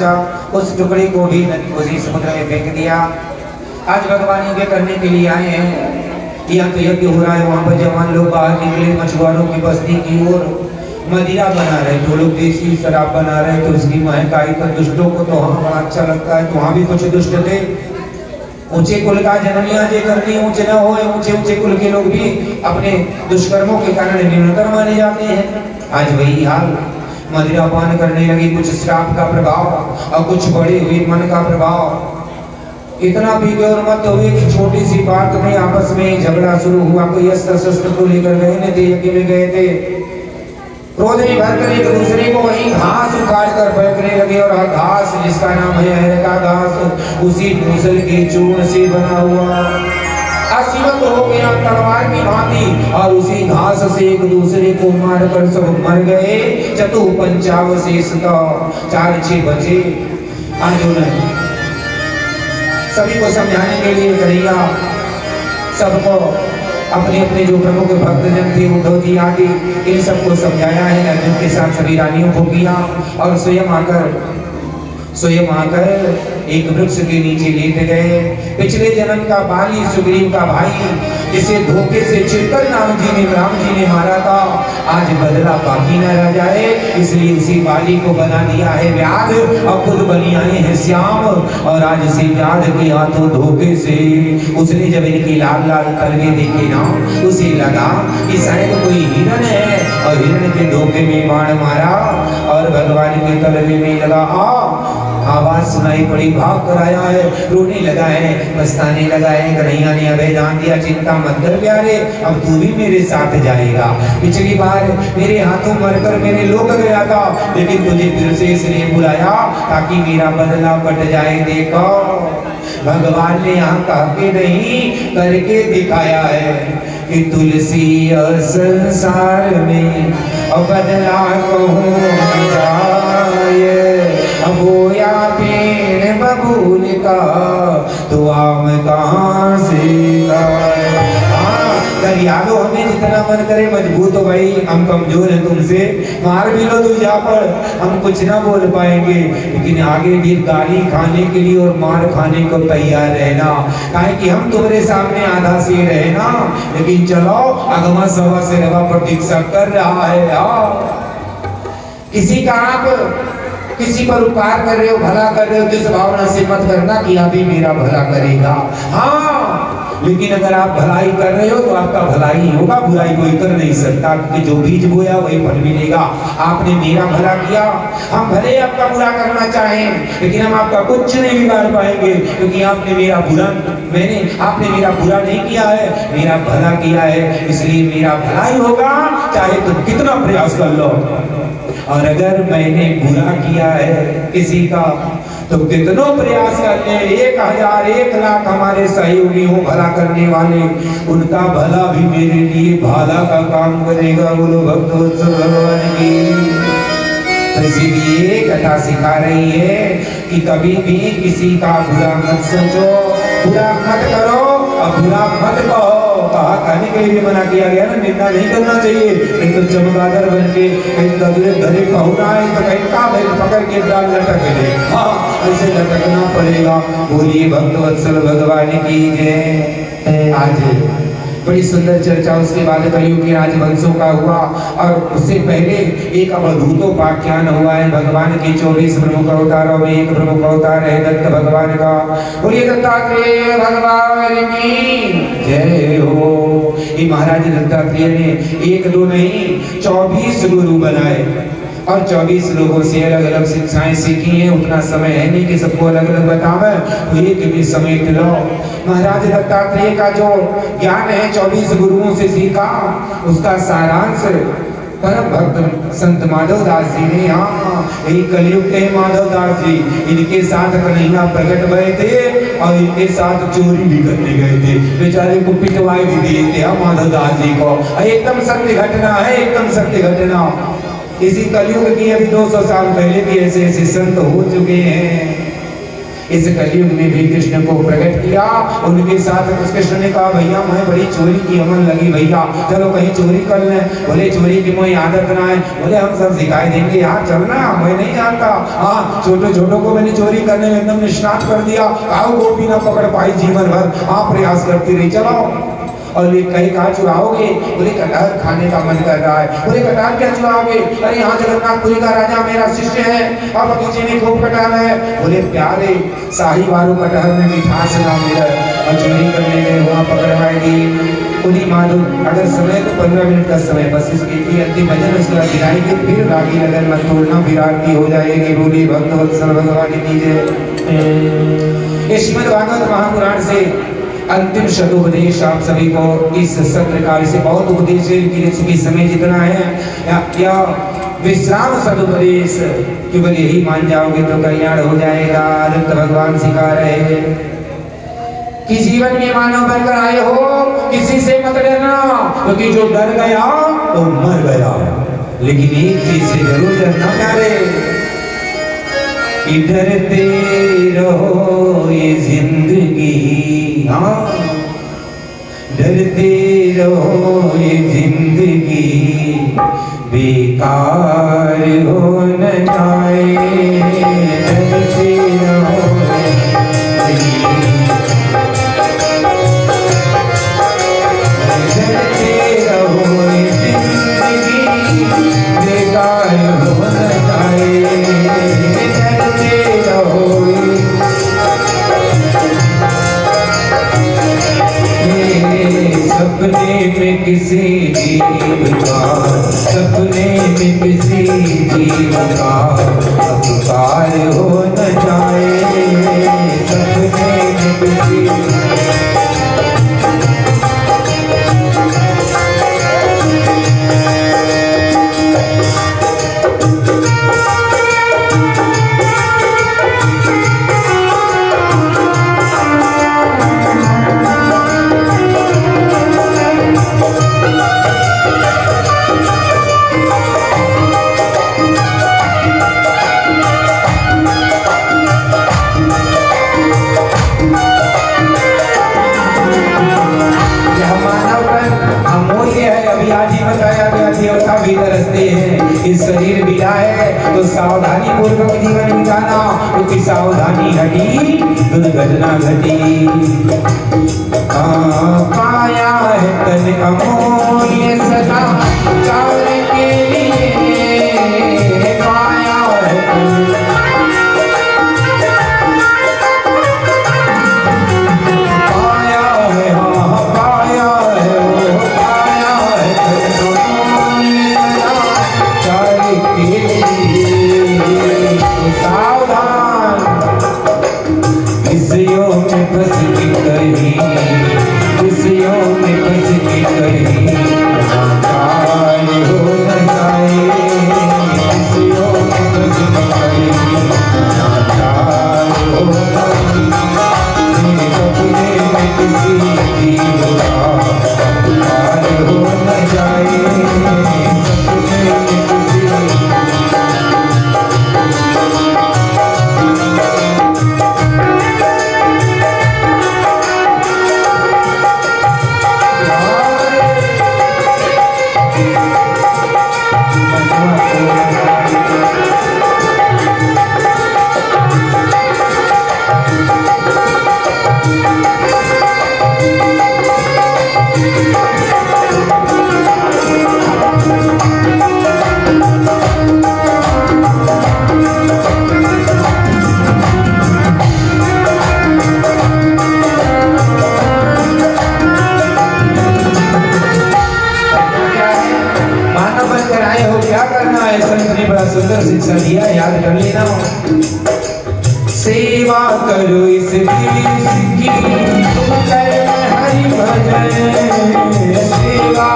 सोचा उस टुकड़े को भी उसी समुद्र में फेंक दिया। आज भगवान यज्ञ करने के लिए आए हैं, यहाँ तो यज्ञ हो रहा है, वहाँ पर जवान लोग बाहर निकले मछुआरों की बस्ती की ओर मदिरा बना रहे, तो लोग देसी शराब बना रहे, तो उसकी महकाई पर दुष्टों को तो वहाँ बड़ा अच्छा लगता है। तो वहाँ भी कुछ दुष्ट थे, ऊंचे कुल का जन्म जे करनी ऊंचे न हो, ऊंचे ऊंचे कुल के लोग भी अपने दुष्कर्मों के कारण न्यूनतर माने जाते हैं। आज वही हाल, मदिरा पान करने लगी, कुछ श्राप का प्रभाव और कुछ बड़े हुए मन का प्रभाव। इतना पी के और मत हुए कि छोटी सी बात में आपस में झगड़ा शुरू हुआ। कोई अस्त्र शस्त्र को लेकर गए न थे, यज्ञ में गए थे, क्रोध में भरकर एक दूसरे को वहीं घास उखाड़ कर फेंकने लगे। और घास जिसका नाम है अहर का घास, उसी मूसल के चूर्ण से बना हुआ असीमत हो गया तलवार की भांति, और उसी घास से एक दूसरे को मारकर सब मर गए। चतु पंचावशेषता 4-6 बचे। अर्जुन सभी को समझाने के लिए कन्हैया सबको अपने अपने जो प्रमुख भक्तजन थे, उद्धव जी आदि, इन सबको समझाया है। अर्जुन के साथ सभी रानियों को किया और स्वयं आकर एक वृक्ष के नीचे लेट गए। पिछले जन्म का बाली सुग्रीव का भाई, जिसे धोखे से चिरकर राम जी ने मारा था, आज बदला बाकी न रह जाए, इसलिए उसी बाली को बना दिया है व्याध, और खुद बनी आए हैं श्याम। और आज उसी व्याध के हाथों धोखे से उसने जब इनकी लाल लाल कलगे देखे ना, उसे लगा कि शायद कोई हिरण है, और हिरण के धोखे में बाण मारा और भगवान के कलगे में लगा। आवाज सुनाई पड़ी, भाग कर आया है, रोने लगा है, पछताने लगा है। कन्हैया ने अभय दान दिया, चिंता मत कर प्यारे, अब तू भी मेरे साथ जाएगा। पिछली बार मेरे हाथों मरकर मेरे लोक गया था, लेकिन तुझे फिर से इसलिए बुलाया ताकि मेरा बदला पट जाए। देखो भगवान ने यहाँ कह के नहीं करके दिखाया है कि तुलसी और संसार में बदला कहूँ जाए, अब या पेड़ बबूल का तो आम कहाँ से लाए। दरिया लो हमें जितना मन करे मजबूत हो भाई, हम कमजोर हैं तुमसे, मार भी लो दूजा पर, हम कुछ ना बोल पाएंगे, लेकिन आगे भी गाली खाने के लिए और मार खाने को तैयार रहना, काहे कि हम तुम्हारे सामने आधा से रहना। लेकिन चलो अगमा सवा से रवा प्रतीक्षा कर रहा है। किसी का आप किसी पर उपकार कर रहे हो, भला कर रहे हो, जिस भावना से मत करना कि अभी मेरा भला करेगा। हाँ, लेकिन अगर आप भलाई कर रहे हो तो आपका भलाई होगा, बुराई कोई कर नहीं सकता, क्योंकि जो बीज बोया वही फल मिलेगा। आपने मेरा भला किया, हम भले आपका बुरा करना चाहें, लेकिन हम आपका कुछ नहीं बिगाड़ पाएंगे, क्योंकि आपने मेरा बुरा नहीं किया है, मेरा भला किया है, इसलिए मेरा भलाई होगा, चाहे तुम कितना प्रयास कर लो। और अगर मैंने बुरा किया है किसी का, तो कितनों प्रयास करते हैं, 1000 1 लाख हमारे सहयोगी हो भला करने वाले, उनका भला भी मेरे लिए भाला का काम करेगा। बोलो भक्तवत्सल भगवान की। इसीलिए कथा सिखा रही है कि कभी भी किसी का बुरा मत सोचो, बुरा मत करो और बुरा मत कहो। कहा कहने के लिए भी मना किया गया ना, निंदा नहीं करना चाहिए, नहीं तो चमगादड़ बन के कहीं घरे पहुना है तो कहीं का पकड़ के डाल लटक ले, हाँ ऐसे लटकना पड़ेगा। बोलिए भक्तवत्सल भगवान की जय। आज बड़ी सुंदर चर्चा उसके बाद कलयुग के राजवंशों का हुआ, और उससे पहले एक अवधूतोपाख्यान हुआ है भगवान के 24 प्रमुख अवतारों में। एक प्रमुख अवतार है दत्त भगवान का। बोलिए दत्तात्रेय भगवान की जय हो। ये महाराज दत्तात्रेय ने 1-2 नहीं 24 गुरु बनाए, और 24 लोगों से अलग अलग शिक्षाएं सीखी हैं। उतना समय है नहीं कि सबको अलग अलग बतावे, तो एक भी समेट लो। महाराज दत्तात्रेय का जो ज्ञान है 24 गुरुओं से सीखा, उसका सारांश परम भक्त संत माधव दास जी ने, यही कलयुग के माधव दास जी, इनके साथ कन्हैया प्रकट भए थे और इनके साथ चोरी भी करने गए थे, बेचारे को पिटवाए भी दिए थे माधव दास जी को। एकदम सत्य घटना है, एकदम सत्य घटना। इसी कलयुग की अभी 200 साल पहले भी ऐसे ऐसे संत हो चुके हैं। इस कलयुग में भी कृष्ण को प्रकट किया। उनके साथ कृष्ण ने कहा भैया मैं बड़ी चोरी की अमल लगी भैया, चलो कहीं चोरी कर लें। बोले चोरी की मुझे आदत ना है। बोले हम सब सिखाई देंगे यार, चलना मैं नहीं जानता। हाँ छोटे छोटों को मैंने चोरी करने में एकदम निष्णात कर दिया, काऊ को भी ना पकड़ पाई जीवन भर, आप प्रयास करती रही, चलाओ। और ये कहीं कहा चुराओगे? बोले कटहल खाने का मन कर रहा है। बोले कटहल क्या चुराओगे? अरे यहाँ जगन्नाथपुरी का राजा मेरा शिष्य है और बगीचे में खूब कटहल है। बोले प्यारे शाही वारू कटहल में मिठास ना मिले और चोरी करने में वहाँ पकड़वाएगी। उन्हीं मालूम अगर समय तो 15 मिनट का समय, बस इसकी अंतिम भजन उसके बाद गिराएंगे, फिर रागी लगन मत तोड़ना, विराट की हो जाएगी। बोली भक्त वत्सल भगवान की जय। ये श्रीमद् भागवत महापुराण से अंतिम शतोपदेश आप सभी को इस सत्र काल से बहुत उपदेश है, समय जितना है या विश्राम सदुपदेश केवल यही मान जाओगे तो कल्याण हो जाएगा। दत्त भगवान सिखा रहे हैं कि जीवन में मानव बनकर आए हो, किसी से मत डरना, क्योंकि जो डर गया वो मर गया। लेकिन एक चीज से जरूर डरना प्यारे, डरते रहो ये जिंदगी, हाँ डरते रहो ये जिंदगी बेकार हो न जाए। डरते रहो ये जिंदगी बेकार हो न जाए। सपने में किसी जीव का, सपने में किसी जीव का अपकार हो न जाए। सपने में किसी इस शरीर मिला है तो सावधानी पूर्वक जीवन बिताना, क्योंकि सावधानी हटी दुर्घटना घटी। पाया है तन अमूल्य सदा काल के लिए, पाया है पाया है, हाँ पाया है, वो पाया है सावधान। खुशियों में फंस के कहीं, खुशियों में फंस के कहीं नाकाल हो न जाए। खुशियों में फंस के कहीं नाकाल हो न जाए। सपने में किसी जीव का अपकार हो न जाए। सपने में किसी सुंदर शिक्षा दिया, याद कर लेना। सेवा करो इस देश की, कर हरि भजन। सेवा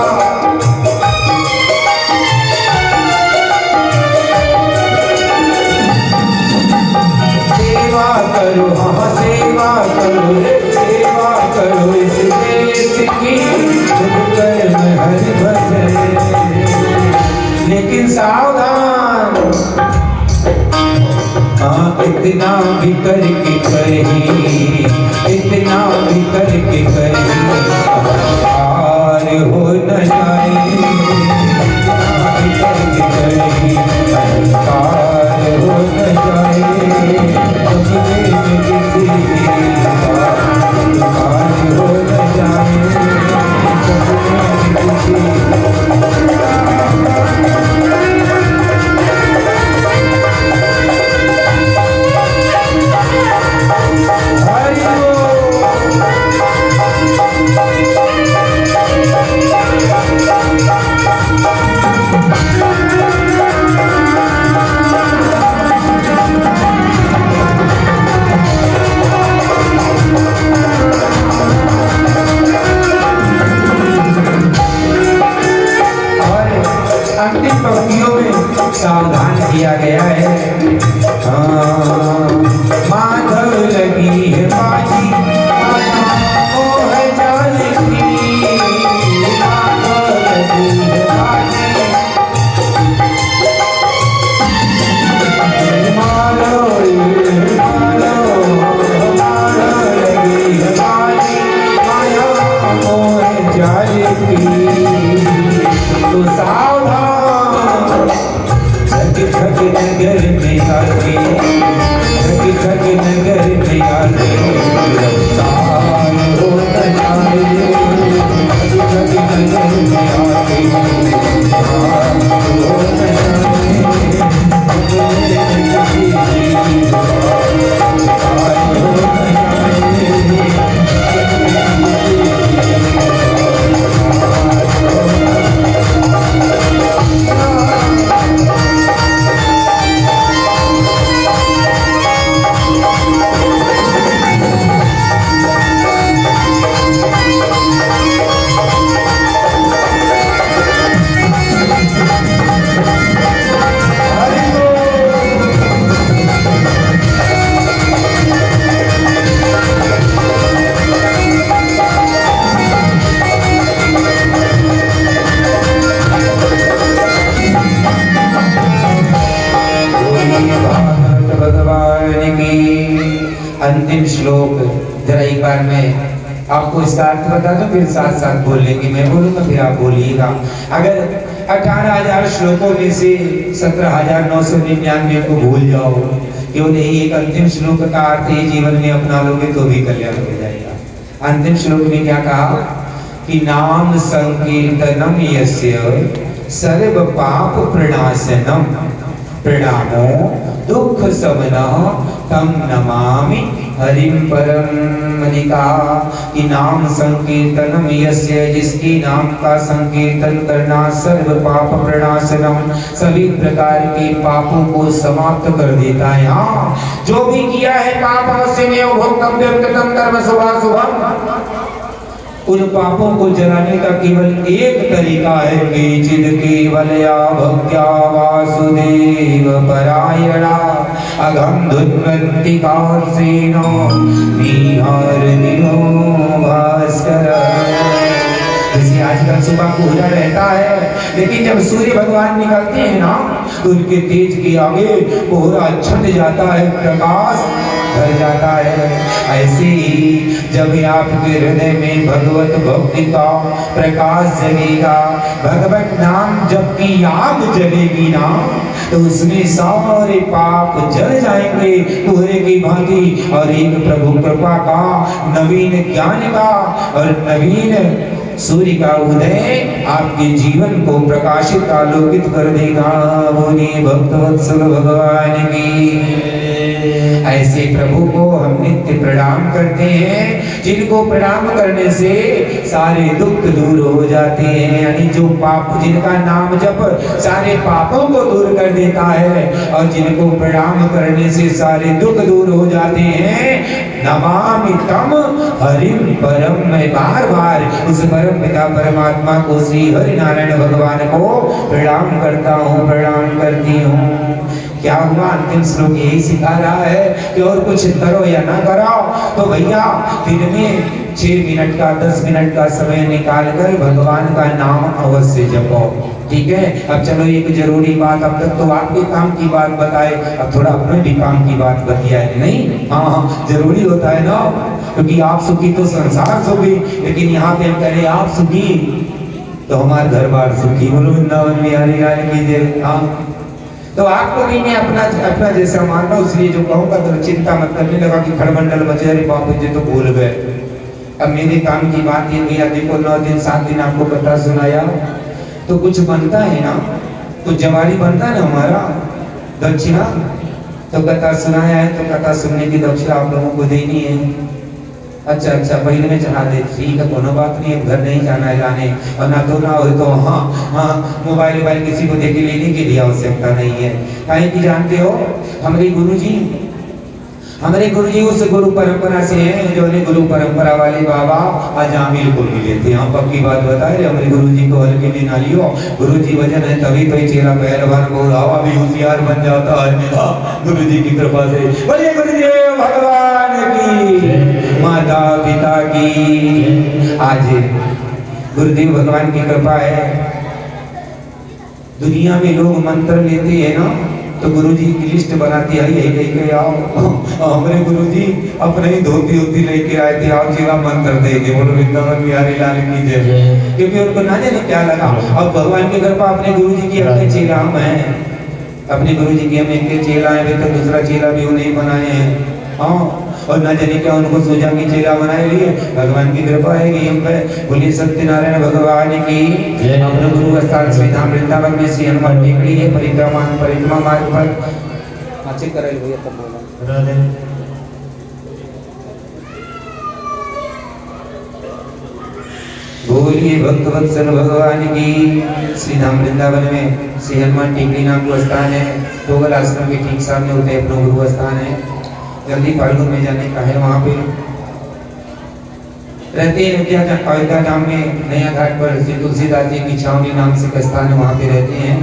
सेवा करो, हाँ सेवा करो, सेवा करो इस देश की, कर हरि भजन। लेकिन सावधान हाँ इतना भी करके कहीं, इतना भी करके कहीं पार हो न जाए, इतना भी करके कहीं पार हो न जाए, सपने में किसी पार हो न जाए, सपने में किसी सावधान किया गया है। हाँ माधव लगी है बाजी, ओ है जानकी, माधव लगी है बाजी, माधव लगी है बाजी, माया ओ है जानकी। तो सावधान ठग नगर में आके, ठग नगर में आके रफ्तार हो न जाए, ठग नगर में आके रफ्तार हो न अंतिम श्लोक जरा एक बार मैं आपको इसका अर्थ बता दूं, फिर साथ साथ बोल लेंगे, मैं बोलूंगा फिर आप बोलिएगा। अगर 18,000 श्लोकों में से 17,999 को भूल जाओ, केवल यही एक अंतिम श्लोक का अर्थ ही जीवन में अपना लोगे तो भी कल्याण हो जाएगा। अंतिम श्लोक में क्या कहा कि नाम संकीर्तनम यस्य सर्व पाप प्रणाशनम, प्रणामो दुख शमनः तम नमामि हरिम परम। कि नाम संकीर्तनम यस्य, जिसके नाम का संकीर्तन करना सर्व पाप प्रणाशनम, सभी प्रकार के पापों को समाप्त कर देता है। हाँ जो भी किया है पाप अवश्य में भोक्तव्यम कृतं कर्म शुभाशुभम, उन पापों को जलाने का केवल एक तरीका है कि चिद केवलया भक्त्या वासुदेव परायणा अघम धुन्वन्ति कासेनो विहार दिनो भास्कर। जैसे आजकल सुबह कोहरा रहता है, लेकिन जब सूर्य भगवान निकलते हैं ना तो उनके तेज के आगे कोहरा छट जाता है, प्रकाश भर जाता है। ऐसे ही जब आपके हृदय में भगवत भक्ति का प्रकाश जलेगा, भगवत नाम जब की आग जलेगी ना तो उसमें सारे पाप जल जाएंगे कोहरे की भांति, और एक प्रभु कृपा का नवीन ज्ञान का और नवीन सूर्य का उदय आपके जीवन को प्रकाशित आलोकित कर देगा। बोलिए भक्तवत्सल भगवान की। ऐसे प्रभु को हम नित्य प्रणाम करते हैं, जिनको प्रणाम करने से सारे दुख दूर हो जाते हैं। यानी जो पाप, जिनका नाम जप सारे पापों को दूर कर देता है और जिनको प्रणाम करने से सारे दुख दूर हो जाते हैं। नमामि तम हरिम परम, मैं बार बार उस परम पिता परमात्मा को, श्री हरि नारायण भगवान को प्रणाम करता हूँ, प्रणाम करती हूँ। क्या हुआ? अंतिम श्लोक यही सिखा रहा है कि और कुछ करो या ना करो, तो भैया दिन में 6 मिनट का 10 मिनट का समय निकाल कर भगवान का नाम अवश्य जपो। ठीक है। अब चलो एक जरूरी बात, अब तक तो आपके काम की बात बताए, अब थोड़ा अपने भी काम की बात बताए। नहीं, हाँ जरूरी होता है ना, क्योंकि आप सुखी तो संसार सुखी, लेकिन यहाँ पे हम करें आप सुखी तो हमारे घर बार सुखी। बोलो वृंदावन बिहारी लाल की जय। हाँ, तो आपको भी मैं अपना जैसा मानना, इसलिए जो कहूँगा तो चिंता मत करने लगा कि खड़बंडल बचे, अरे बापू जी तो भूल गए। अब मेरे काम की बात ये भैया देखो, 9 दिन 7 दिन आपको कथा सुनाया तो कुछ बनता है ना, कुछ जवारी बनता है ना हमारा दक्षिणा, तो कथा सुनाया है तो कथा सुनने की दक्षिणा आप लोगों को देनी है। अच्छा अच्छा, पहले में चढ़ा दे, ठीक है, कोनो बात नहीं है, घर नहीं जाना है लाने, और ना तो ना हो तो हाँ मोबाइल किसी को देके लेने की भी आवश्यकता नहीं है। काहे कि जानते हो हमारे गुरुजी उस गुरु परंपरा से हैं जो ने गुरु परंपरा वाले बाबा अजामिल को मिले थे। हम पक्की बात बताए, हमारे गुरुजी को हल्के में ना लियो, गुरुजी वजन है तभी तो चेला पहलवान बोलावा भी होशियार बन जाता है गुरुजी की कृपा से। बोलिए गुरुदेव भगवान की, माता पिता की। आज गुरुदेव भगवान की कृपा है। दुनिया में लोग मंत्र लेते हैं ना, तो गुरुजी की लिस्ट बनाती है, यही लेके आओ। हमारे गुरुजी अपने ही धोती लेके आए थे, आओ चेला मंत्र देंगे। बोलो वृंदावन बिहारी लाल की जय। क्योंकि उनको ना जाने क्या लगा। अब भगवान की कृपा, अपने गुरुजी की अपने चेला हम हैं, अपने गुरुजी की हम एक चेला है, तो दूसरा चेला भी उन्हें बनाए हैं। हाँ, और न जाने क्या उनको सोचा की चेला बनाए लिए। भगवान की कृपा है कि हम पे। बोलिए सत्यनारायण भगवान की। अपने गुरु स्थान श्री धाम वृंदावन में श्री हनुमान टेकड़ी है, परिक्रमा मार्ग पर अच्छे करे भैया तब बोला। बोलिए भक्त वत्सल भगवान की। श्री धाम वृंदावन में श्री हनुमान टेकड़ी नाम का स्थान है, टोगल आश्रम के ठीक सामने होते हैं अपना गुरु स्थान है। जल्दी फाल्गुन में जाने का है, वहाँ पे रहते हैं। अयोध्या नाम में नया घाट पर श्री तुलसीदास जी की छावनी नाम से का स्थान है, वहाँ पे रहते हैं।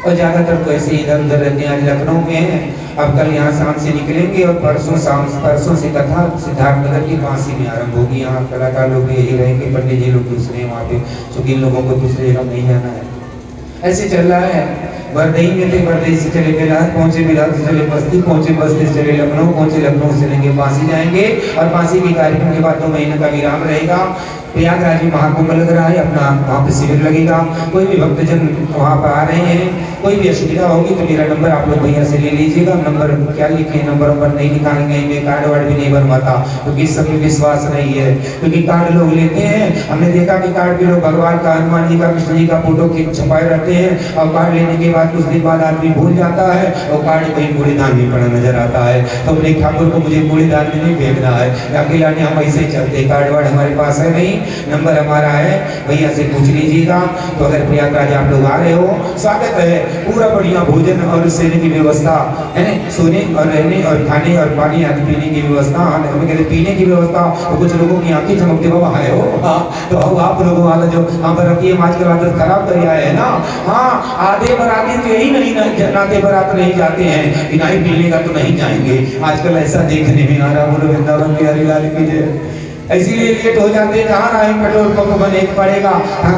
और ज्यादातर तो ऐसे इधर उधर रहते हैं। आज लखनऊ में है, अब कल यहाँ शाम से निकलेंगे और परसों से कथा सिद्धार्थ नगर की बांसी में आरंभ होगी। यहाँ कलाकार लोग भी यही रहेंगे, पंडित जी लोग दूसरे वहाँ पे, क्योंकि इन लोगों को दूसरे जगह नहीं जाना है। ऐसे चल रहा है। बरदई में थे, बरदई से चले बिलास पहुंचे, बिलास से चले बस्ती पहुंचे, बस्ती से चले लखनऊ पहुंचे, लखनऊ से चलेंगे बांसी जाएंगे। और बांसी के कार्यक्रम के बाद 2 महीने का विराम रहेगा। प्रयागराज में महाकुंभ लग रहा है, अपना वहाँ पे शिविर लगेगा। कोई भी भक्तजन वहाँ पर आ रहे हैं, कोई भी असुविधा होगी तो मेरा नंबर आप लोग भैया से ले लीजिएगा। नंबर क्या लिखे, नंबर नहीं लिखाएंगे, मैं कार्ड वार्ड भी नहीं बनवाता, क्योंकि इस सब में विश्वास नहीं है। क्योंकि कार्ड लोग लेते हैं, हमने देखा कि कार्ड भी लोग भगवान का, हनुमान जी का, कृष्ण जी का फोटो छपाए रहते हैं, और कार्ड लेने के बाद कुछ दिन बाद आदमी भूल जाता है और कार्ड कहीं कूड़ेदान में पड़ा नजर आता है। तो अपने ठाकुर को मुझे कूड़ेदान में नहीं भेजना है, अकेला नहीं, हम ऐसे चलते। कार्ड वार्ड हमारे पास है नहीं, नंबर हमारा है, भैया से पूछ लीजिएगा। तो अगर प्रयागराज आप लोग आ रहे हो, स्वागत है। पूरा बढ़िया भोजन और सोने की व्यवस्था है, सोने और रहने और खाने और पानी आदि पीने की व्यवस्था, हमें कहते पीने की व्यवस्था। तो कुछ लोगों की आंखें चमकते बाबा आए हो, तो आप लोगों वाला जो हम बराती आजकल आदत खराब कर आए है ना। हाँ, आधे बराती तो यही नहीं, नाते बरात नहीं जाते हैं, बिना ही पीने का तो नहीं जाएंगे। आजकल ऐसा देखने में आ रहा। बोलो वृंदावन बिहारी लाल की जय। इसीलिए लेट हो जाते हैं, जहाँ ना पेट्रोल पंप बने पड़ेगा,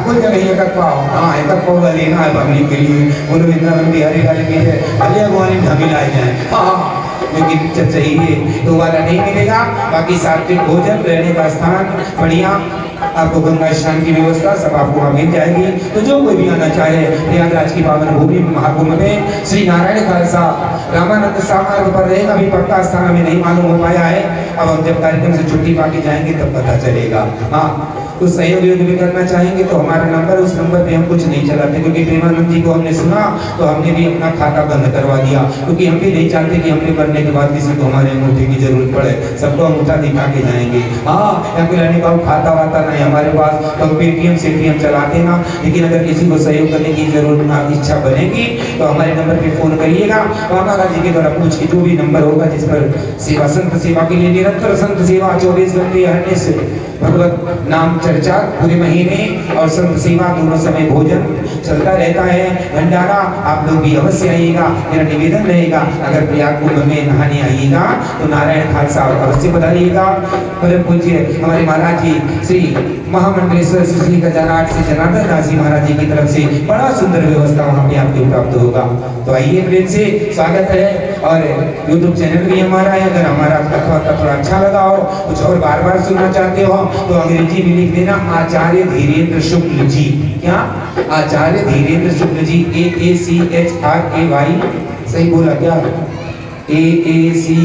कुल जगह एक पाओ, हाँ एक पाओ लेना है पब्लिक के लिए। बोलो वृंदावन बिहारी लाल की जय। अजय भगवान ढाबी लाए जाए, हाँ लेकिन चाहिए तो वाला नहीं मिलेगा। बाकी सात्विक भोजन, रहने का स्थान बढ़िया, आपको गंगा स्नान की व्यवस्था सब आपको वहाँ मिल जाएगी। तो जो कोई भी आना चाहे प्रयागराज की पावन भूमि महाकुंभ में श्री नारायण खालसा रामानंद सामार्ग पर रहेगा। अभी पक्का स्थान हमें नहीं मालूम हो पाया है, अब हम जब कार्यक्रम से छुट्टी पा के जाएंगे तब पता चलेगा। हाँ, कुछ सहयोग भी करना चाहेंगे तो हमारा नंबर, उस नंबर पे हम कुछ नहीं चलाते, क्योंकि प्रेमानंद जी को हमने सुना तो हमने भी अपना खाता बंद करवा दिया, क्योंकि हम भी नहीं चाहते कि हमने करने के बाद किसी को हमारे अंगूठे की जरूरत पड़े, सबको अंगूठा दिखा के जाएंगे। हाँ, खाता वाता नहीं हमारे पास, तो पेटीएम से भी हम चलाते ना। लेकिन अगर किसी को सहयोग करने की जरूरत इच्छा बनेगी तो हमारे नंबर पे फोन करिएगा। बाबा जी के द्वारा पूछ के जो भी नंबर होगा जिस पर सेवा संत सेवा के लिए निरंतर संत सेवा 24 घंटे अहरनिश भगवत नाम चर्चा पूरे महीने और संत सेवा दोनों समय भोजन चलता रहता है। भंडारा आप लोग भी अवश्य आइएगा। मेरा निवेदन रहेगा अगर प्रयाग कुंभ में नहाने आइएगा तो नारायण खालसा अवश्य बताइएगा। परम पूज्य हमारे महाराज जी श्री महामंडलेश्वर श्री गजानाथ श्री जनार्दन दास जी महाराज जी की तरफ से बड़ा सुंदर व्यवस्था वहाँ पे आपको प्राप्त होगा। तो आइए प्रेम से स्वागत है। और YouTube चैनल भी हमारा है। अगर हमारा कथा थोड़ा अच्छा लगा हो, कुछ और बार बार सुनना चाहते हो तो अंग्रेजी में लिख देना आचार्य धीरेन्द्र शुक्ल जी। क्या? आचार्य धीरेन्द्र शुक्ल जी। AACHRAY। सही बोला क्या? AACHARDRASHUKLAJIG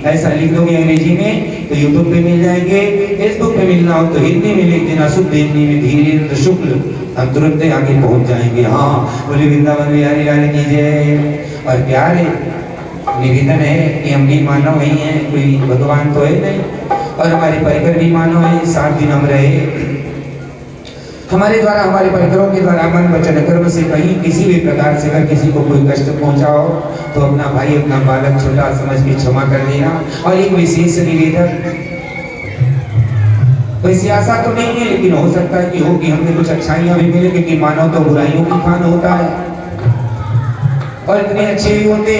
ऐसा लिख दोगे अंग्रेजी में तो यूट्यूब पे मिल जाएंगे। फेसबुक पे मिलना हो तो हिंदी में लिख देना शुद्ध हिंदी में धीरेन्द्र शुक्ल, हम तुरंत आगे पहुंच जाएंगे। हाँ बोले वृंदावन बिहारी लाल की जय। और प्यारे निवेदन है कि हम भी मानव ही हैं, कोई भगवान तो है नहीं, और हमारे परिकर भी मानव है। 7 दिन हम रहे, हमारे द्वारा हमारे परिकरों के द्वारा मन वचन कर्म से कहीं किसी भी प्रकार से अगर किसी को कोई कष्ट पहुंचाओ तो अपना भाई अपना बालक छोटा समझ के क्षमा कर देना। और एक विशेष निवेदन, वैसी आशा तो नहीं है लेकिन हो सकता है कि हो कि हमें कुछ अच्छाइयां भी मिले, क्योंकि मानव तो बुराइयों की खान होता है। और इतने अच्छे भी होते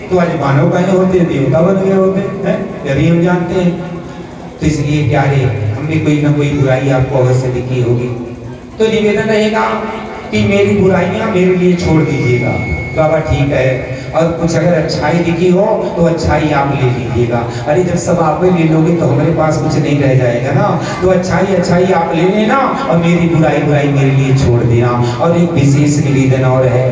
तो आज मानव कहीं होते, देवता बन गए होते हैं, यही हम जानते हैं। तो इसलिए प्यारे हमने कोई ना कोई बुराई आपको अवश्य दिखी होगी, तो निवेदन रहेगा कि मेरी बुराइयां मेरे लिए छोड़ दीजिएगा। बाबा ठीक है। और कुछ अगर अच्छाई दिखी हो तो अच्छाई आप ले लीजिएगा। अरे जब सब आप ले लोगे तो हमारे पास कुछ नहीं रह जाएगा ना। तो अच्छाई आप ले लेना और मेरी बुराई मेरे लिए छोड़ देना। और एक विशेष निवेदन और है,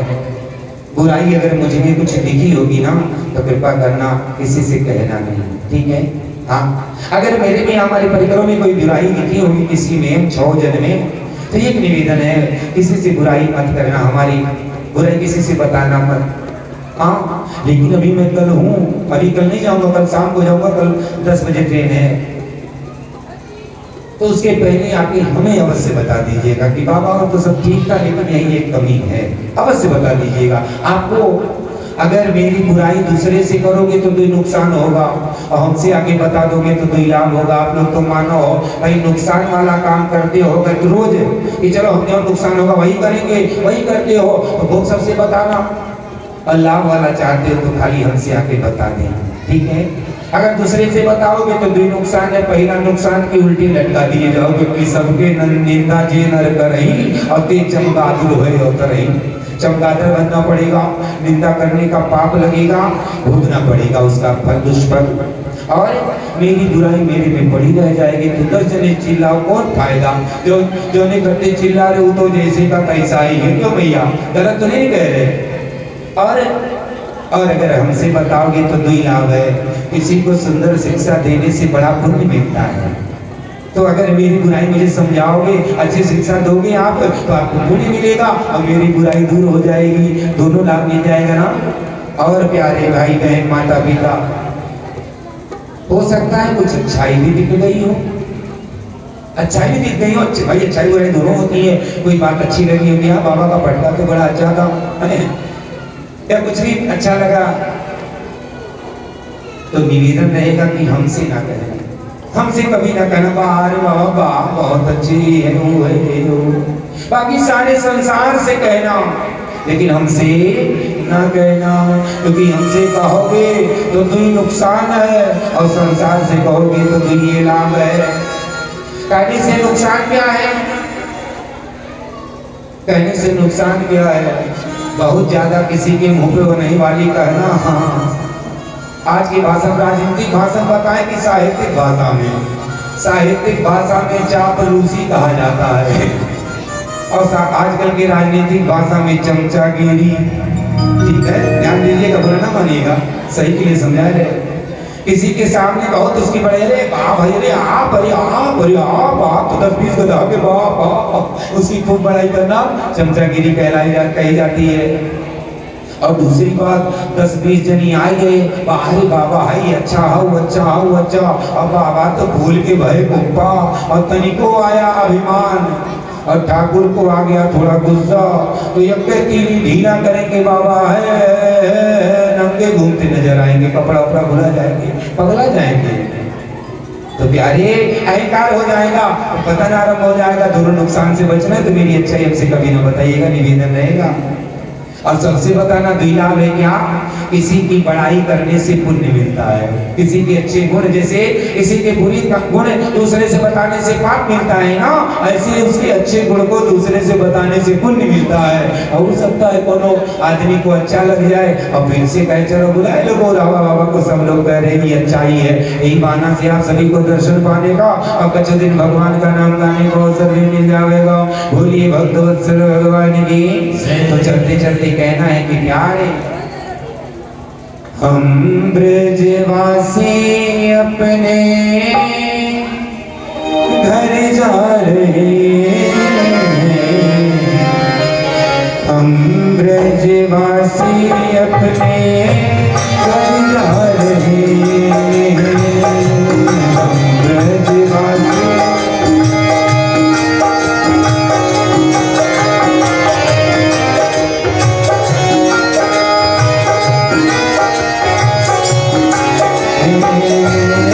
बुराई अगर मुझे में कुछ दिखी होगी ना तो कृपा करना किसी से कहना नहीं, ठीक है? हाँ, अगर मेरे में हमारे परिकरों में कोई बुराई दिखी होगी किसी में 6 जन में, तो एक निवेदन है किसी से बुराई मत करना, हमारी बुराई किसी से बताना मत। हाँ, लेकिन अभी मैं कल हूँ, अभी कल नहीं जाऊंगा, कल शाम को जाऊंगा, कल 10 बजे ट्रेन है, तो उसके पहले आके हमें अवश्य बता दीजिएगा कि बाबा तो सब ठीक था लेकिन यही एक कमी है, अवश्य बता दीजिएगा। आपको अगर मेरी बुराई दूसरे से करोगे तो कोई नुकसान होगा, और हमसे आगे बता दोगे तो कोई लाभ होगा। आप लोग तो मानो भाई नुकसान वाला काम करते हो तो रोज कि चलो हमने और नुकसान होगा वही करेंगे, वही करते हो, तो बहुत सबसे बताना। और लाभ वाला चाहते हो तो खाली हमसे आके बता दें, ठीक है? अगर दूसरे से बताओगे तो 2 नुकसान है। पहला नुकसान की उल्टी लटका दिए जाओगे कि सबके निंदा जे नर करही और ते चमगादुर होए उतरही। चमगादड़ बनना पड़ेगा, निंदा करने का पाप लगेगा, भोगना पड़ेगा उसका फल, दुष्फल। और मेरी बुराई मेरे में पड़ी रह जाएगी तो 10 जने चिल्लाओ, कौन खाएगा? जो नहीं करते चिल्ला रहे वो तो जैसे का तैसा ही है। क्यों भैया, गलत तो नहीं कह रहे? और अगर हमसे बताओगे तो 2 लाभ है। किसी को सुंदर शिक्षा देने से बड़ा पुण्य मिलता है। तो अगर मेरी बुराई मुझे समझाओगे, अच्छी शिक्षा दोगे आप, तो आपको पुण्य मिलेगा और मेरी बुराई दूर हो जाएगी, दोनों लाभ मिल जाएगा ना। और प्यारे भाई बहन माता पिता, हो सकता है कुछ अच्छाई भी दिख गई हो, अच्छाई भी दिख गई हो। भाई अच्छाई बुराई दोनों होती है। कोई बात अच्छी लगी होगी, हाँ बाबा का पटका तो बड़ा अच्छा था, या कुछ भी अच्छा लगा, तो निवेदन रहेगा कि हमसे ना कहना, हमसे कभी ना कहना अरे बाबा बहुत अच्छी है वो। बाकी सारे संसार से कहना, लेकिन हमसे ना कहना, क्योंकि हमसे कहोगे तो 2 नुकसान है और संसार से कहोगे तो 2 ये लाभ है। कहने से नुकसान क्या है? कहने से नुकसान क्या है? बहुत ज्यादा किसी के मुंह पे नहीं वाली कहना। हाँ, आज की भाषा राजनीतिक भाषा बताएं कि साहित्यिक भाषा में चापलूसी कहा जाता है, और आजकल की राजनीतिक भाषा में चमचागिरी। ठीक है, ध्यान दीजिएगा, बुरा ना मानिएगा, सही के लिए समझा रहे। किसी के सामने बहुत उसकी बड़े अरे बाप भाई अरे आप तो 10-20 गधा के बाप, उसकी खूब बड़ाई करना चमचागिरी कही जाती है। और दूसरी बात 10-20 जनी आए गए, अरे बाबा हाई अच्छा और बाबा तो भूल के भय कुप्पा और तनिको आया अभिमान, और ठाकुर को आ गया थोड़ा गुस्सा, तो यज्ञ की ढीला करेंगे बाबा है, नंगे घूमते नजर आएंगे, कपड़ा वपड़ा भुला जाएंगे, पगला जाएंगे। तो प्यारे अहंकार हो जाएगा, पतन आरंभ हो जाएगा। दोनों नुकसान से बचना है तो मेरी अच्छाई हमसे कभी ना बताइएगा, निवेदन रहेगा। और सबसे बताना दुई लाभ है क्या? किसी की बड़ाई करने से पुण्य मिलता है, किसी के अच्छे गुण, जैसे किसी के बुरी गुण दूसरे से बताने से पाप मिलता है ना, ऐसे उसके अच्छे गुण को दूसरे से बताने से पुण्य मिलता है। और हो सकता है कोनो आदमी को अच्छा लग जाए और फिर से कहे चलो बुलाए लोगो रावा बाबा को, सब लोग कह रहे हैं अच्छाई है, यही बहाना से आप सभी को दर्शन पाने का और कुछ दिन भगवान का नाम गाने को अवसर भी मिल जाएगा। बोलिए भक्त वत्सल भगवान की। तो चलते चलते कहना है कि प्यारे हम ब्रजवासी अपने घर जा रहे हैं, हम ब्रजवासी अपने घर जा रहे हैं, हम ब्रजवासी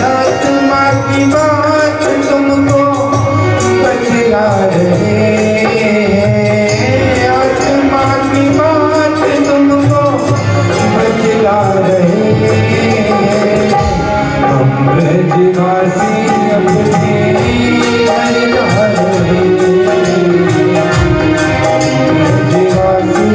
आत्मा की बात तुमको बतला रहे हैं, आत्मा की बात तुमको बतला रहे हैं, हम ब्रजवासी अपने घर जा रहे हैं, ब्रजवासी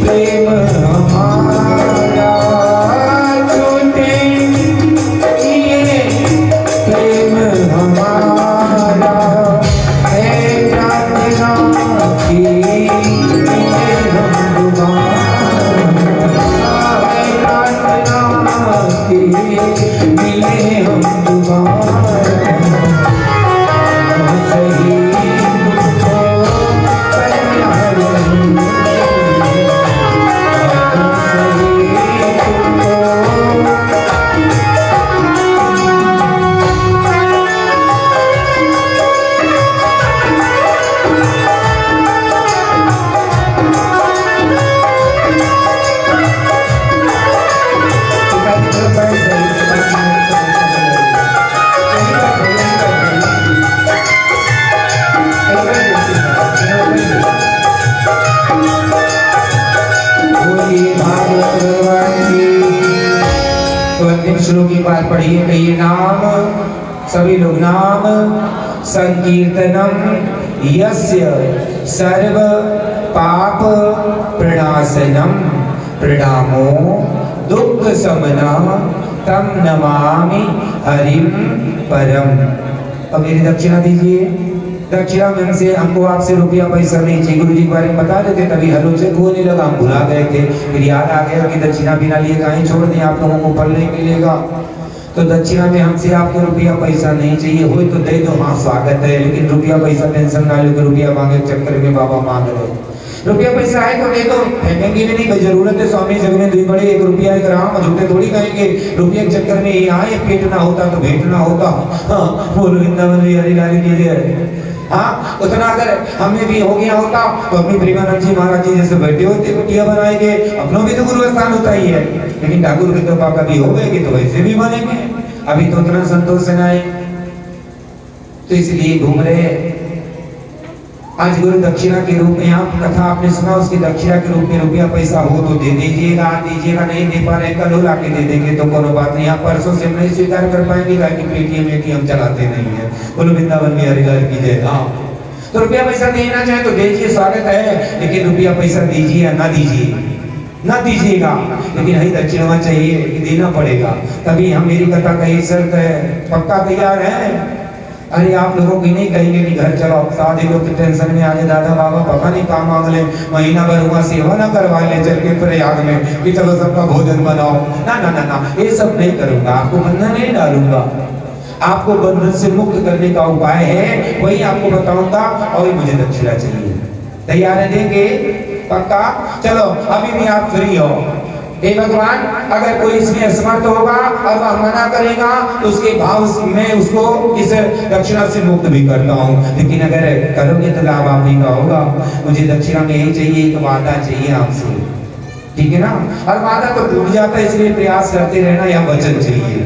play अंतिम श्लोक की बात पढ़िए, कहिए नाम, सभी लोग नाम संकीर्तनम यस्य सर्व पाप प्रणाशनम प्रणामो दुख समना तम नमामि हरिम परम। अब मेरी दक्षिणा दीजिए। दक्षिणा में से हमको आपसे रुपया पैसा नहीं चाहिए, गुरु जी के बारे में बता देते तभी हलोचक होने लगा, हम भुला गए थे, फिर याद आ गया कि दक्षिणा बिना लिए कहीं छोड़ दें, आप लोगों को फल नहीं मिलेगा। तो दक्षिणा में हमसे आपको रुपया पैसा नहीं चाहिए, हो तो दे दो, हाँ स्वागत है, लेकिन रुपया पैसा टेंशन ना लो कि रुपया मांगे चक्कर में बाबा मांग रहे। रुपया पैसा है तो दे दो, फेंकेंगे भी नहीं, कोई जरूरत है स्वामी जग में दुई बड़े, एक रुपया एक राम, झूठे थोड़ी कहेंगे। रुपये के चक्कर में ये आए, पेट ना होता तो भेंट ना होता। हाँ बोलो वृंदावन में हरी लाली कीजिए। हाँ उतना अगर हमें भी हो गया होता तो अपनी प्रेमानंद जी महाराज जी जैसे बैठे होते कुटिया बनाएंगे, अपनों भी तो गुरु स्थान होता ही है, लेकिन ठाकुर की कृपा कभी हो गएगी तो वैसे भी बनेंगे, अभी तो उतना संतोष से नहीं, तो इसलिए घूम रहे। आज गुरु दक्षिणा के रूप में आप कथा आपने सुना, उसकी दक्षिणा के रूप में रुपया पैसा हो तो दे दीजिएगा, दीजिएगा नहीं दे पा रहे कल हो लाके दे देंगे तो कोनो बात नहीं, आप परसों से नहीं स्वीकार कर पाएंगे कि पेटीएम एटीएम चलाते नहीं है। बोलो वृंदावन में हरिद्वार की जय। हाँ तो रुपया पैसा देना चाहे तो दीजिए, स्वागत है, लेकिन रुपया पैसा दीजिए या ना दीजिए, ना दीजिएगा, लेकिन हरी दक्षिणा चाहिए कि देना पड़ेगा, तभी हम मेरी कथा का ये शर्त है, पक्का तैयार है। अरे आप लोगों की नहीं कहेंगे कि घर चलो, शादी लोग की टेंशन में आगे दादा बाबा पता नहीं काम मांग ले, महीना भर हुआ सेवा ना करवा ले चल के प्रयाग में कि चलो सबका भोजन बनाओ, ना ना ना ना, ये सब नहीं करूंगा, आपको बंधन नहीं डालूंगा, आपको बंधन से मुक्त करने का उपाय है वही आपको बताऊंगा, और मुझे दक्षिणा चाहिए, तैयार है देंगे पक्का? चलो अभी भी आप फ्री हो। हे भगवान, अगर कोई इसमें असमर्थ होगा और वह मना करेगा तो उसके भाव में उसको इस दक्षिणा से मुक्त भी करता हूँ, लेकिन अगर करोगे तो लाभ आप ही का होगा। मुझे दक्षिणा में यही चाहिए, एक वादा चाहिए आपसे, ठीक है ना? और वादा तो टूट जाता है, इसलिए प्रयास करते रहना, या वचन चाहिए,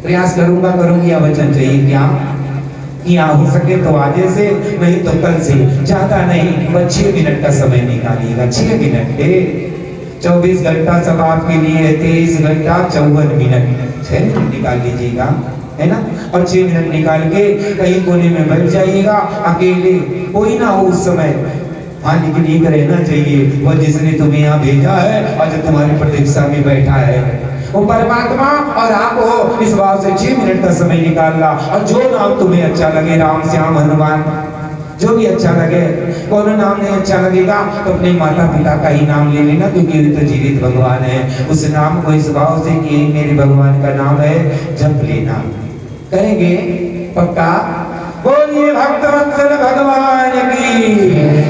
प्रयास करूंगा करूंगी या वचन चाहिए क्या? या हो सके तो आज से, नहीं तो कल से, ज्यादा नहीं, बस 6 मिनट का समय निकालिएगा, 6 मिनट, 24 घंटा सब आपके लिए है, 23 घंटा 54 मिनट, 6 मिनट निकाल लीजिएगा, है ना? और 6 मिनट निकाल के कहीं कोने में बैठ जाइएगा अकेले, कोई ना हो उस समय, हाँ लेकिन एक रहना चाहिए, वो जिसने तुम्हें यहाँ भेजा है और जो तुम्हारी प्रतीक्षा में बैठा है वो परमात्मा, और आप हो, इस बात से 6 मिनट का समय निकालना, और जो नाम तुम्हें अच्छा लगे, राम श्याम हनुमान, जो भी अच्छा लगे, कोनो नाम नहीं अच्छा लगेगा तो अपने माता पिता का ही नाम ले लेना, क्योंकि वे तो जीवित भगवान है, उस नाम को इस भाव से कि मेरे भगवान का नाम है, जप लेना। करेंगे पक्का? बोलिए भक्तवत्सल भगवान की।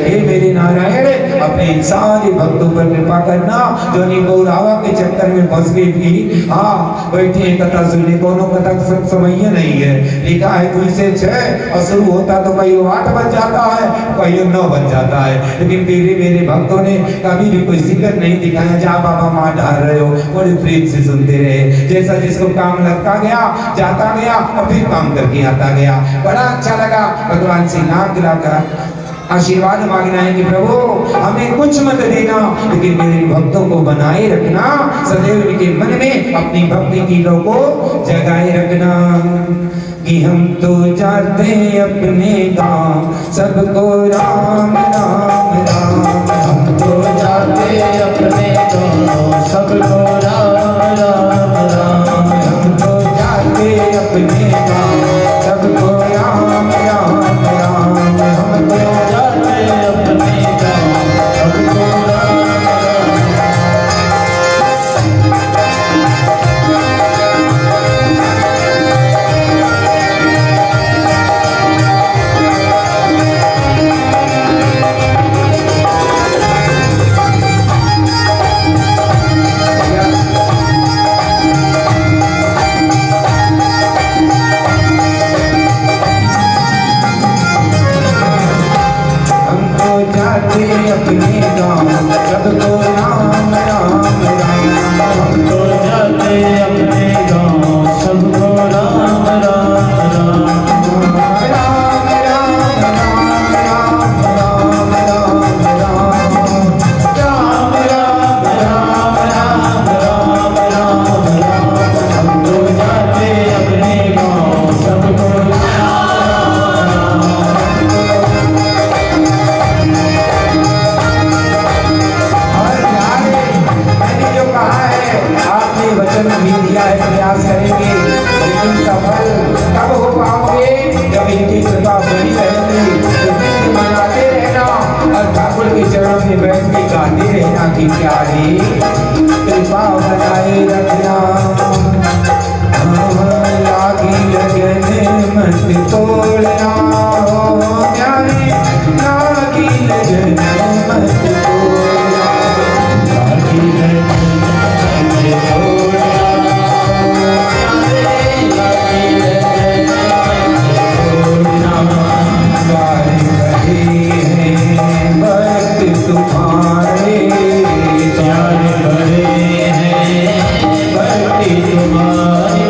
हे मेरे नारायण, अपने सारे भक्तों पर कृपा करना जो निगौरावा के चक्कर में फंस गई थी। हाँ बैठे कथा सुनने, कोनो कथा सब समय नहीं है, लिखा है 2 से 6 और शुरू होता तो कहीं 8 बज जाता है, कहीं 9 बज जाता है, लेकिन मेरे भक्तों ने कभी भी कोई जिक्र नहीं दिखाया, जा बाबा माँ ढाल रहे हो, बड़े प्रेम से सुनते रहे, जैसा जिसको काम लगता गया, जाता गया और फिर काम करके आता गया, बड़ा अच्छा लगा। भगवान से लाख लाख आशीर्वाद मांगना है कि प्रभु हमें कुछ मत देना, लेकिन मेरे भक्तों को बनाए रखना, सदैव उनके मन में अपनी भक्ति की लो को जगाए रखना। कि हम तो जाते अपने गांव, सबको राम राम राम, हम तो जाते अपने गांव, सबको राम राम राम, हम तो जाते अपने गांव, सबको राम राम राम, हम तो जाते अपने गांव, सबको राम जन्म भी दिया है, प्रयास करेंगे, लेकिन सफल तब हो पाओगे जब इनकी कृपा बनी रहेगी। तो नित्य मनाते रहना और ठाकुर के चरणों में बैठ के गाते रहना कि प्यारे कृपा बनाए रखना। लागी लगन मत तोड़ना, प्यारे लागी लगन मत तोड़ना, लागी लगन मत तोड़ना, लागी लगन मत तोड़ना। प्यारे बड़े हैं भक्त तुम्हारे, प्यारे बड़े हैं भक्त तुम्हारे,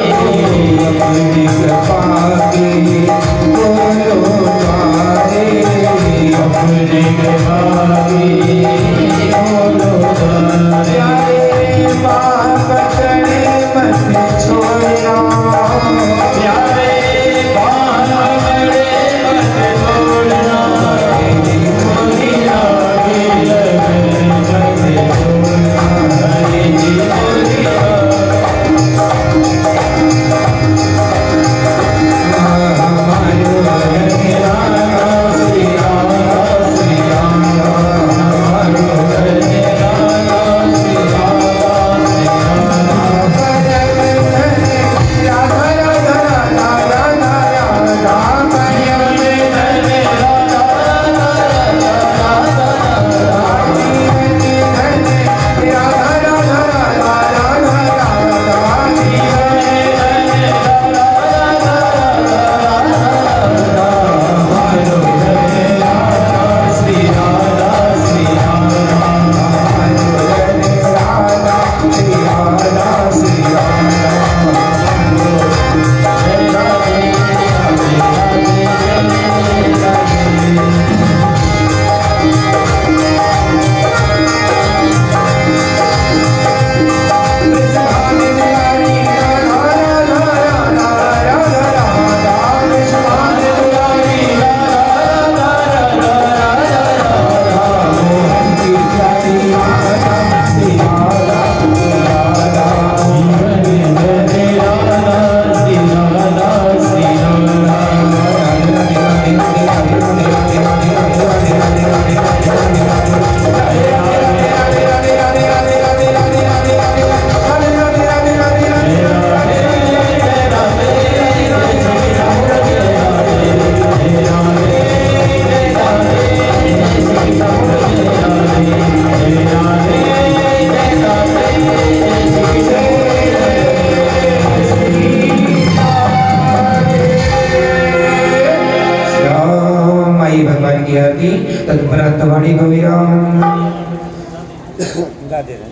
अपनी कृपा के बोलो द्वारे, अपनी कृपा के बोलो द्वारे। प्यारे माँ पकड़े मत छोड़ना, प्यारे माँ पकड़े मत छोड़ना, मोरी आगे लगन मत छोड़ना, हरे जी मोरी तत्परत्वाणी कविराम गा दे रहे